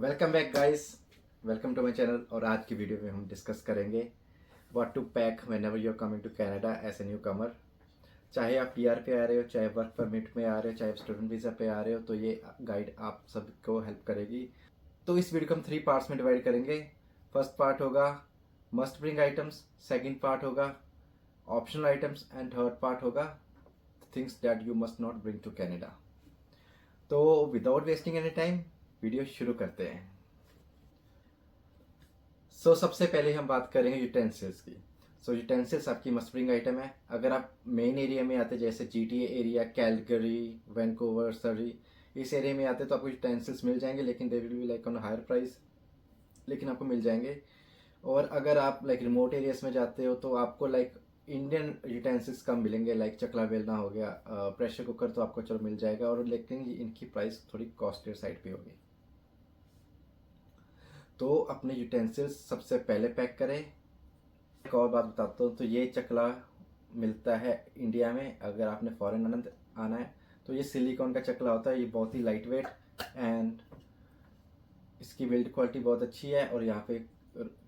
Welcome back guys, welcome to my channel. और आज की वीडियो में हम डिस्कस करेंगे what to pack whenever you are coming to Canada as a newcomer. चाहे आप पीआर पे आ रहे हो, चाहे वर्क परमिट में आ रहे हो, चाहे आप स्टूडेंट वीज़ा पे आ रहे हो, तो ये गाइड आप सबको हेल्प करेगी। तो इस वीडियो को हम 3 पार्ट्स में डिवाइड करेंगे। फर्स्ट पार्ट होगा must bring items, second part होगा optional items and third part होगा things that you must not bring to Canada. तो without wasting any time video शुरू करते हैं। सबसे पहले हम बात करेंगे यूटेंसिल्स की। यूटेंसिल्स आपकी मस्ट ब्रिंग आइटम है। अगर आप मेन एरिया में आते जैसे जीटीए एरिया, कैलगरी, वैंकूवर, सरी, इस एरिया में आते तो आपको यूटेंसिल्स मिल जाएंगे, लेकिन they will be like on higher price, लेकिन आपको मिल जाएंगे। और अगर आप लाइक रिमोट एरियाज में जाते हो तो आपको लाइक इंडियन यूटेंसिल्स कम मिलेंगे, लाइक चकला बेलना हो गया, प्रेशर कुकर तो आपको चलो मिल जाएगा, और लेकिन इनकी प्राइस थोड़ी कॉस्टली साइड पे होगी। तो अपने यूटेंसिल्स सबसे पहले पैक करें। एक और बात बताता हूँ, तो ये चकला मिलता है इंडिया में। अगर आपने फॉरेन आना है तो ये सिलिकॉन का चकला होता है। ये बहुत ही लाइट वेट एंड इसकी बिल्ड क्वालिटी बहुत अच्छी है, और यहाँ पे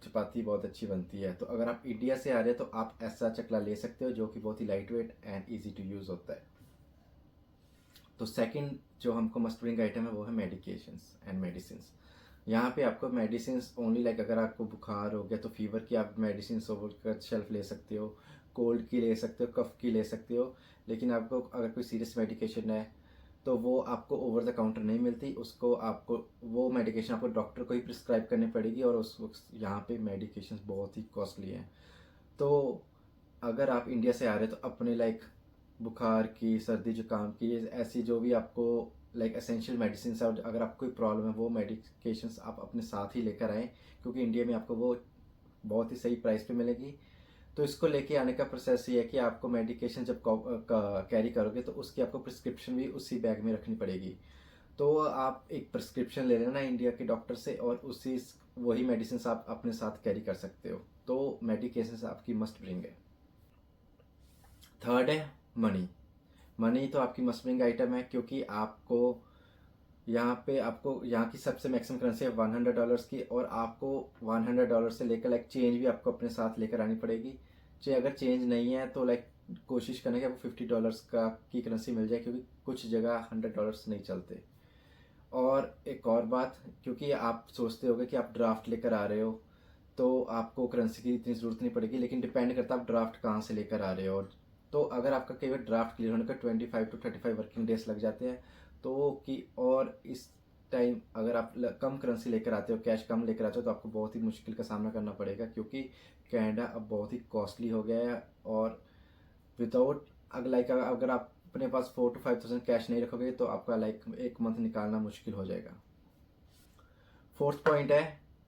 चपाती बहुत अच्छी बनती है। तो अगर आप इंडिया से आ रहे हैं तो आप ऐसा चकला ले सकते हो जो कि बहुत ही light weight and easy to use होता है। तो सेकंड जो हमको मस्ट ब्रिंग आइटम है वो है मेडिकेशंस एंड मेडिसिन। यहाँ पे आपको मेडिसिन ओनली लाइक अगर आपको बुखार हो गया तो फीवर की आप मेडिसिन ओवर का शेल्फ ले सकते हो, कोल्ड की ले सकते हो, कफ की ले सकते हो। लेकिन आपको अगर कोई सीरियस मेडिकेशन है तो वो आपको ओवर द काउंटर नहीं मिलती। उसको आपको वो मेडिकेशन आपको डॉक्टर को ही प्रिस्क्राइब करनी पड़ेगी, और उस यहाँ पे मेडिकेशन बहुत ही कॉस्टली हैं। तो अगर आप इंडिया से आ रहे हो तो अपने लाइक बुखार की, सर्दी जुकाम की, ऐसी जो भी आपको लाइक एसेंशियल मेडिसिन है, और अगर आपको कोई प्रॉब्लम है वो मेडिकेशंस आप अपने साथ ही लेकर आएँ, क्योंकि इंडिया में आपको वो बहुत ही सही प्राइस पे मिलेगी। तो इसको लेके आने का प्रोसेस ये है कि आपको मेडिकेशन जब कैरी करोगे तो उसकी आपको प्रिस्क्रिप्शन भी उसी बैग में रखनी पड़ेगी। तो आप एक प्रिस्क्रिप्शन ले लेना इंडिया के डॉक्टर से, और उसी वही मेडिसिन आप अपने साथ कैरी कर सकते हो। तो मेडिकेशन आपकी मस्ट ब्रिंग है। थर्ड है मनी। मनी तो आपकी मस्ट ब्रिंग आइटम है, क्योंकि आपको यहाँ पे आपको यहाँ की सबसे मैक्सिमम करेंसी है $100 की, और आपको $100 से लेकर लाइक चेंज भी आपको अपने साथ लेकर आनी पड़ेगी। चाहे अगर चेंज नहीं है तो लाइक कोशिश करना कि आपको $50 का की करेंसी मिल जाए, क्योंकि कुछ जगह $100 नहीं चलते। और एक और बात, क्योंकि आप सोचते होगे कि आप ड्राफ्ट लेकर आ रहे हो तो आपको करेंसी की इतनी ज़रूरत नहीं पड़ेगी, लेकिन डिपेंड करता है आप ड्राफ्ट कहाँ से लेकर आ रहे हो। तो अगर आपका कई बार ड्राफ्ट क्लियर होने का 25 to 35 वर्किंग डेज लग जाते हैं। तो कि और इस टाइम अगर आप कम करेंसी लेकर आते हो, कैश कम लेकर आते हो, तो आपको बहुत ही मुश्किल का सामना करना पड़ेगा, क्योंकि कनाडा अब बहुत ही कॉस्टली हो गया है। और विदाउट अगर आप अपने पास 4 to 5 thousand कैश नहीं रखोगे तो आपका लाइक एक मंथ निकालना मुश्किल हो जाएगा। फोर्थ पॉइंट है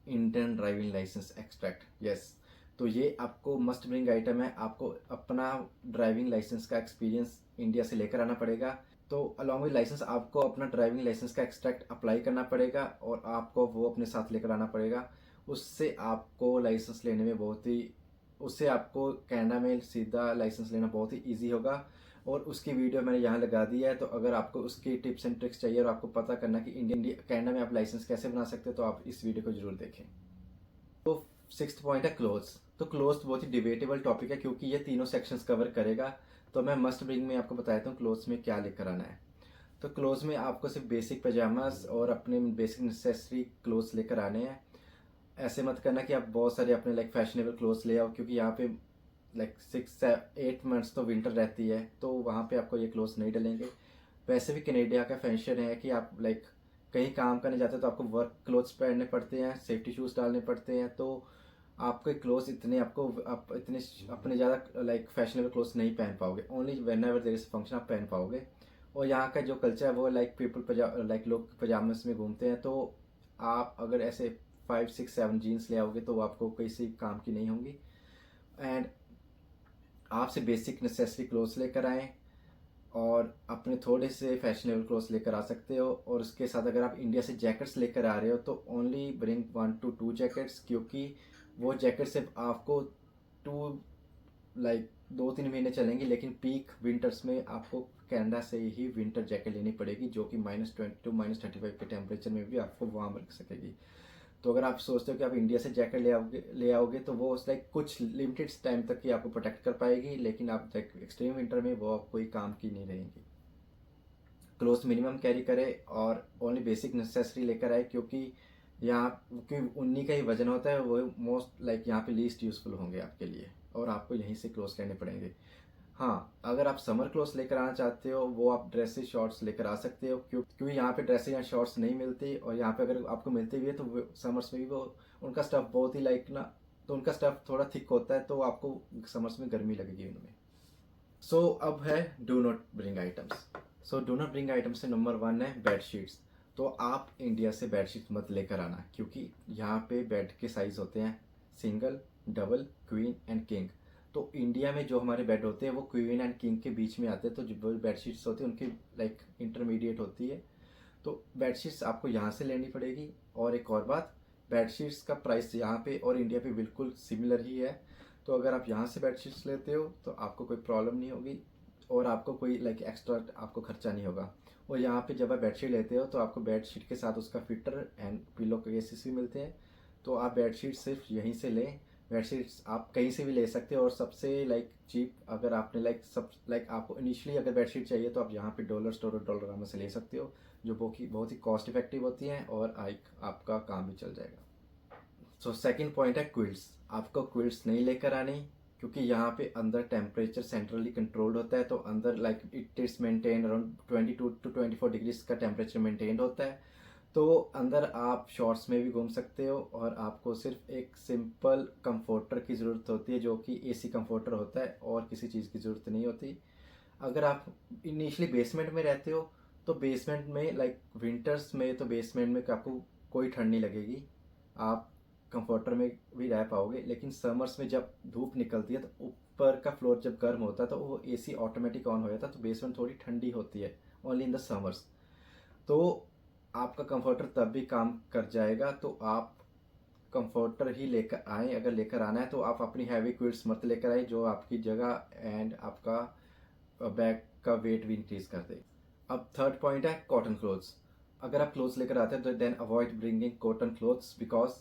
Indian driving licence extract. Yes, तो ये आपको मस्ट ब्रिंग आइटम है। आपको अपना ड्राइविंग लाइसेंस का एक्सपीरियंस इंडिया से लेकर आना पड़ेगा। तो अलॉन्ग विद लाइसेंस आपको अपना ड्राइविंग लाइसेंस का एक्सट्रैक्ट अप्लाई करना पड़ेगा, और आपको वो अपने साथ लेकर आना पड़ेगा। उससे आपको लाइसेंस लेने में बहुत ही उससे आपको कनाडा में सीधा लाइसेंस लेना बहुत ही ईजी होगा। और उसकी वीडियो मैंने यहाँ लगा दी है, तो अगर आपको उसकी टिप्स एंड ट्रिक्स चाहिए और आपको पता करना कि इंडिया कनाडा में आप लाइसेंस कैसे बना सकते हो, तो आप इस वीडियो को जरूर देखें। तो सिक्स्थ पॉइंट है क्लोथ्स। तो क्लोथ्स बहुत ही डिबेटेबल टॉपिक है, क्योंकि ये तीनों सेक्शंस कवर करेगा। तो मैं मस्ट ब्रिंग में आपको बताता हूँ क्लोथ्स में क्या लेकर आना है। तो क्लोथ्स में आपको सिर्फ बेसिक पजामास और अपने बेसिक नेसेसरी क्लोथ्स लेकर आने हैं। ऐसे मत करना कि आप बहुत सारे अपने लाइक फैशनेबल क्लोथ्स ले आओ, क्योंकि यहाँ पे लाइक 6 8 मंथ्स तो विंटर रहती है, तो वहाँ पे आपको ये क्लोथ्स नहीं डलेंगे। वैसे भी कनेडिया का फैशन है कि आप लाइक कहीं काम करने जाते हो तो आपको वर्क क्लोथ्स पहनने पड़ते हैं, सेफ्टी शूज़ डालने पड़ते हैं। तो आपके क्लोथ्स इतने आपको आप इतने अपने ज़्यादा लाइक फैशनेबल क्लोथ्स नहीं पहन पाओगे। Only whenever there is function आप पहन पाओगे। और यहाँ का जो कल्चर है वो लाइक लाइक लोग पजामे में घूमते हैं। तो आप अगर ऐसे 5 6 7 जीन्स ले आओगे तो वो आपको किसी काम की नहीं होंगी। एंड आपसे बेसिक नेसेसरी क्लोथ्स लेकर आएँ, और अपने थोड़े से फैशनेबल क्लोथ्स लेकर आ सकते हो। और उसके साथ अगर आप इंडिया से जैकेट्स लेकर आ रहे हो तो ओनली ब्रिंग 1 to 2 जैकेट्स, क्योंकि वो जैकेट सिर्फ आपको टू लाइक 2 3 महीने चलेंगी, लेकिन पीक विंटर्स में आपको कनाडा से ही विंटर जैकेट लेनी पड़ेगी, जो कि -20 टू -35 के टेम्परेचर में भी आपको वार्म रख सकेगी। तो अगर आप सोचते हो कि आप इंडिया से जैकेट ले आओगे तो वो लाइक कुछ लिमिटेड टाइम तक ही आपको प्रोटेक्ट कर पाएगी, लेकिन आप लाइक एक्सट्रीम विंटर में वो कोई काम की नहीं रहेंगी। क्लोथ मिनिमम कैरी करें और ओनली बेसिक नेसेसरी लेकर आए, क्योंकि यहाँ क्योंकि उन्हीं का ही वजन होता है, वो मोस्ट लाइक यहाँ पे लीस्ट यूजफुल होंगे आपके लिए, और आपको यहीं से क्लोथ्स लेने पड़ेंगे। हाँ, अगर आप समर क्लोथ्स लेकर आना चाहते हो, वो आप ड्रेसेस शॉर्ट्स लेकर आ सकते हो, क्योंकि यहाँ पे ड्रेसेस या शॉर्ट्स नहीं मिलती, और यहाँ पे अगर आपको मिलती भी है तो समर्स में भी वो उनका स्टफ़ बहुत ही लाइक ना, तो उनका स्टफ़ थोड़ा थिक होता है, तो आपको समर्स में गर्मी लगेगी उनमें। सो अब है do not bring items. So do not bring items से नंबर 1 है बेड शीट्स। तो आप इंडिया से बेड शीट मत लेकर आना, क्योंकि यहाँ पे बेड के साइज़ होते हैं single, double, queen and king. तो इंडिया में जो हमारे बेड होते हैं वो क्वीन एंड किंग के बीच में आते हैं, तो जो बेड शीट्स होती है उनकी लाइक इंटरमीडिएट होती है। तो बेड शीट्स आपको यहाँ से लेनी पड़ेगी। और एक और बात, बेड शीट्स का प्राइस यहाँ पे और इंडिया पे बिल्कुल सिमिलर ही है। तो अगर आप यहाँ से बेड शीट्स लेते हो तो आपको कोई प्रॉब्लम नहीं होगी, और आपको कोई लाइक एक्स्ट्रा आपको खर्चा नहीं होगा। और यहाँ पे जब आप बेडशीट लेते हो तो आपको बेडशीट के साथ उसका फिटर एंड पिलो केसेस भी मिलते हैं। तो आप बेडशीट सिर्फ यहीं से लें। बेडशीट्स आप कहीं से भी ले सकते हो, और सबसे लाइक चीप अगर आपने लाइक आपको इनिशियली अगर बेडशीट चाहिए तो आप यहाँ पे डॉलर स्टोर और डॉलरामा से ले सकते हो, जो बहुत ही कॉस्ट इफेक्टिव होती हैं, और आपका काम भी चल जाएगा। सो सेकंड पॉइंट है क्विल्ट्स। आपको क्विल्ट्स नहीं लेकर आनी, क्योंकि यहाँ पे अंदर टेम्परेचर सेंट्रली कंट्रोल्ड होता है, तो अंदर like it is maintain around 22 to 24 degrees का टेम्परेचर मेंटेन होता है। तो अंदर आप शॉर्ट्स में भी घूम सकते हो, और आपको सिर्फ एक सिंपल कंफर्टर की ज़रूरत होती है, जो कि एसी कंफर्टर होता है, और किसी चीज़ की ज़रूरत नहीं होती। अगर आप इनिशियली बेसमेंट में रहते हो तो बेसमेंट में लाइक विंटर्स में तो बेसमेंट में आपको कोई ठंड नहीं लगेगी, आप कंफर्टर में भी रह पाओगे। लेकिन समर्स में जब धूप निकलती है तो ऊपर का फ्लोर जब गर्म होता है तो वो एसी ऑटोमेटिक ऑन हो जाता है, तो बेसमेंट थोड़ी ठंडी होती है ओनली इन द समर्स। तो आपका कंफर्टर तब भी काम कर जाएगा। तो आप कंफर्टर ही लेकर आए, अगर लेकर आना है तो आप अपनी हैवी क्विल्ट्स मत लेकर आए, जो आपकी जगह एंड आपका बैग का वेट भी इंक्रीज कर दे। अब थर्ड पॉइंट है कॉटन क्लोथ्स। अगर आप क्लोथ्स लेकर आते हैं तो then avoid bringing cotton clothes, because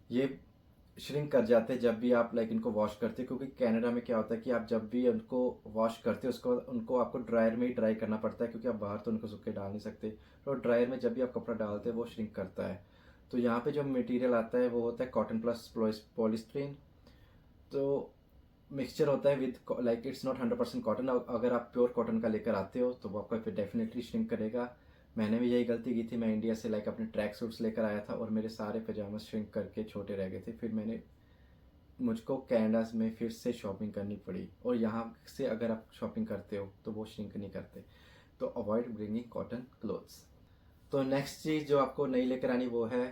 ये श्रिंक कर जाते हैं जब भी आप लाइक इनको वॉश करते हो। क्योंकि कनाडा में क्या होता है कि आप जब भी उनको वॉश करते हो उसको उनको आपको ड्रायर में ही ड्राई करना पड़ता है, क्योंकि आप बाहर तो उनको सूखे डाल नहीं सकते। तो ड्रायर में जब भी आप कपड़ा डालते हैं वो श्रिंक करता है। तो यहाँ पे जो मटेरियल आता है वो होता है कॉटन प्लस पॉलीस्ट्रीन। तो मिक्सचर होता है with like it's not 100% cotton. अगर आप प्योर कॉटन का लेकर आते हो तो वो आपका फिर डेफिनेटली श्रिंक करेगा। मैंने भी यही गलती की थी, मैं इंडिया से लाइक अपने ट्रैक सूट्स लेकर आया था और मेरे सारे पजामा श्रिंक करके छोटे रह गए थे। फिर मुझको कनाडा में फिर से शॉपिंग करनी पड़ी, और यहाँ से अगर आप शॉपिंग करते हो तो वो श्रिंक नहीं करते। तो अवॉइड ब्रिंगिंग कॉटन क्लोथ्स। तो नेक्स्ट चीज़ जो आपको नहीं लेकर आनी वो है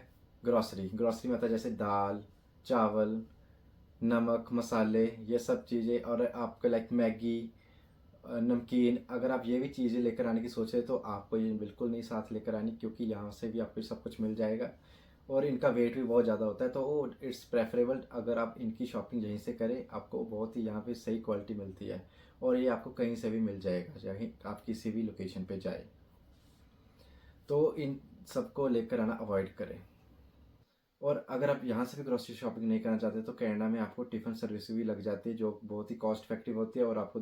ग्रॉसरी। ग्रॉसरी में आता है जैसे दाल, चावल, नमक, मसाले, ये सब चीज़ें, और आपके लाइक मैगी, नमकीन। अगर आप ये भी चीज़ें लेकर आने की सोचे तो आपको ये बिल्कुल नहीं साथ लेकर आनी, क्योंकि यहाँ से भी आपको सब कुछ मिल जाएगा, और इनका वेट भी बहुत ज़्यादा होता है। तो इट्स प्रेफरेबल अगर आप इनकी शॉपिंग यहीं से करें, आपको बहुत ही यहाँ पे सही क्वालिटी मिलती है, और ये आपको कहीं से भी मिल जाएगा चाहे आप किसी भी लोकेशन पे जाए। तो इन सबको लेकर आना अवॉइड करें। और अगर आप यहाँ से भी ग्रोसरी शॉपिंग नहीं करना चाहते तो कनाडा में आपको टिफ़िन सर्विस भी लग जाती है, जो बहुत ही कॉस्ट इफेक्टिव होती है, और आपको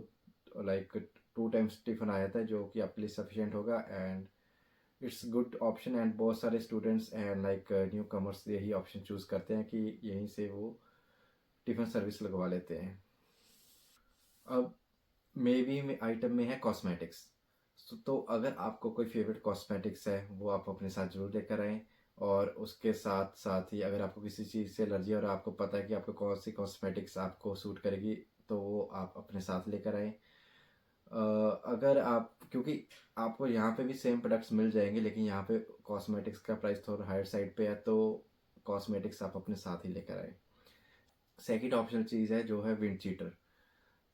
लाइक 2 टाइम्स टिफ़िन आ जाता है, जो कि आपके लिए सफिशिएंट होगा। And it's good option, and बहुत सारे students and like new commerce यही ऑप्शन चूज़ करते हैं कि यहीं से वो टिफ़िन सर्विस लगवा लेते हैं। अब मे बी में आइटम में है कॉस्मेटिक्स। तो अगर आपको कोई फेवरेट कॉस्मेटिक्स है वो आप अपने साथ जरूर लेकर आएँ, और उसके साथ साथ ही अगर आपको किसी चीज़ से एलर्जी है और आपको पता है कि आपको कौन सी कॉस्मेटिक्स आपको सूट करेगी तो वो आप अपने साथ लेकर आएँ। अगर आप, क्योंकि आपको यहाँ पे भी सेम प्रोडक्ट्स मिल जाएंगे, लेकिन यहाँ पे कॉस्मेटिक्स का प्राइस थोड़ा हायर साइड पे है, तो कॉस्मेटिक्स आप अपने साथ ही लेकर आए। सेकंड ऑप्शनल चीज़ है जो है विंड चीटर।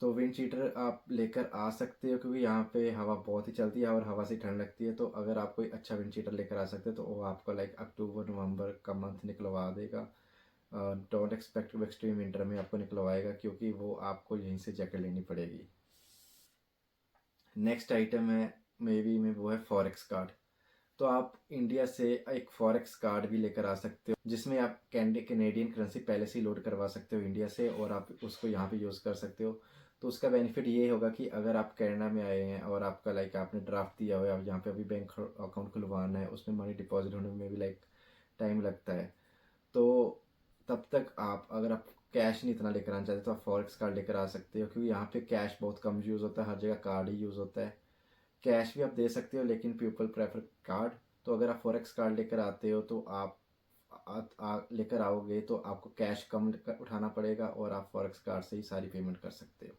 तो विंड चीटर आप लेकर आ सकते हो, क्योंकि यहाँ पे हवा बहुत ही चलती है और हवा से ठंड लगती है। तो अगर आप कोई अच्छा विंड चीटर लेकर आ सकते हो तो वो आपको लाइक अक्टूबर नवंबर का मंथ निकलवा देगा। डोंट एक्सपेक्ट एक्सट्रीम विंटर में आपको निकलवाएगा, क्योंकि वो आपको यहीं से जैकेट लेनी पड़ेगी। नेक्स्ट आइटम है मे में, वो है फॉरेक्स कार्ड। तो आप इंडिया से एक फॉरेक्स कार्ड भी लेकर आ सकते हो, जिसमें आप कैनेडियन करेंसी पहले से ही लोड करवा सकते हो इंडिया से, और आप उसको यहाँ पे यूज़ कर सकते हो। तो उसका बेनिफिट ये होगा कि अगर आप कनाडा में आए हैं और आपका लाइक आपने ड्राफ्ट दिया हुआ है, आप यहाँ पे अभी बैंक अकाउंट खुलवाना है, उसमें मनी डिपॉजिट होने में भी लाइक टाइम लगता है। तो तब तक आप, अगर आप कैश नहीं इतना लेकर आना चाहते तो आप फॉरेक्स कार्ड लेकर आ सकते हो, क्योंकि यहाँ पे कैश बहुत कम यूज़ होता है, हर जगह कार्ड ही यूज़ होता है। कैश भी आप दे सकते हो लेकिन पीपल प्रेफर कार्ड। तो अगर आप फॉरेक्स कार्ड लेकर आते हो तो आप लेकर आओगे तो आपको कैश कम उठाना पड़ेगा, और आप फॉरेक्स कार्ड से ही सारी पेमेंट कर सकते हो।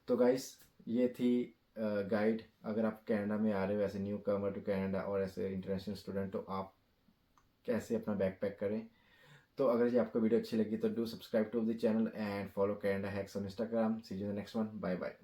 तो गाइस, ये थी गाइड। अगर आप कनाडा में आ रहे हो as a newcomer to Canada और एज ए इंटरनेशनल स्टूडेंट, तो आप कैसे अपना बैग पैक करें। तो अगर ये आपको वीडियो अच्छी लगी तो do subscribe to the channel and follow Canada hacks on Instagram. See you in the next one. Bye bye.